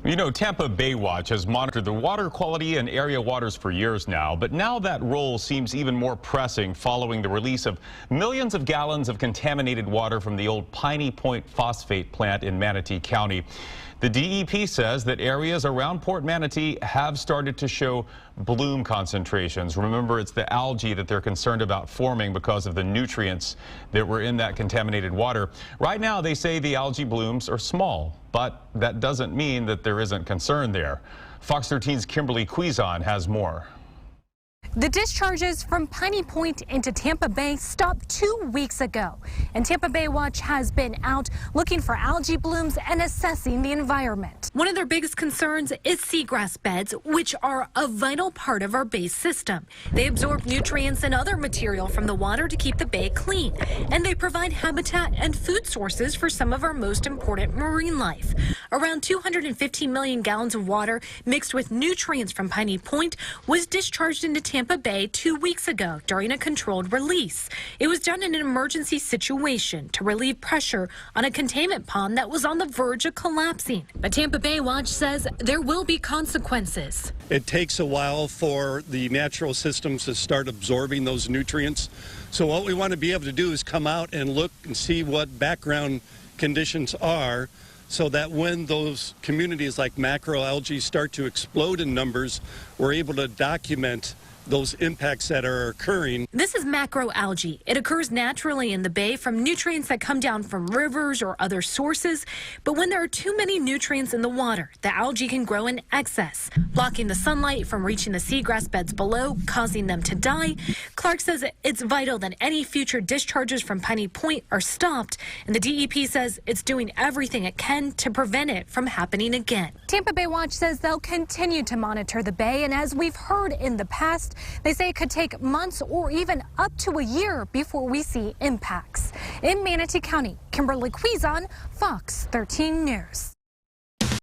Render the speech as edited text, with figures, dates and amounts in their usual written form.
You know, Tampa Bay Watch has monitored the water quality in area waters for years now, but now that role seems even more pressing following the release of millions of gallons of contaminated water from the old Piney Point phosphate plant in Manatee County. The DEP says that areas around Port Manatee have started to show bloom concentrations. Remember, it's the algae that they're concerned about forming because of the nutrients that were in that contaminated water. Right now, they say the algae blooms are small, but that doesn't mean that there isn't concern there. Fox 13's Kimberly Quizon has more. The discharges from Piney Point into Tampa Bay stopped 2 weeks ago, and Tampa Bay Watch has been out looking for algae blooms and assessing the environment. One of their biggest concerns is seagrass beds, which are a vital part of our bay system. They absorb nutrients and other material from the water to keep the bay clean, and they provide habitat and food sources for some of our most important marine life. Around 215 million gallons of water mixed with nutrients from Piney Point was discharged into Tampa Bay 2 weeks ago during a controlled release. It was done in an emergency situation to relieve pressure on a containment pond that was on the verge of collapsing. But Tampa Bay Watch says there will be consequences. It takes a while for the natural systems to start absorbing those nutrients. So what we want to be able to do is come out and look and see what background conditions are, so that when those communities like macroalgae start to explode in numbers, we're able to document those impacts that are occurring. This is macroalgae. It occurs naturally in the bay from nutrients that come down from rivers or other sources. But when there are too many nutrients in the water, the algae can grow in excess, blocking the sunlight from reaching the seagrass beds below, causing them to die. Clark says it's vital that any future discharges from Piney Point are stopped, and the DEP says it's doing everything it can to prevent it from happening again. Tampa Bay Watch says they'll continue to monitor the bay, and as we've heard in the past, they say it could take months or even up to a year before we see impacts. In Manatee County, Kimberly Quizon, Fox 13 News.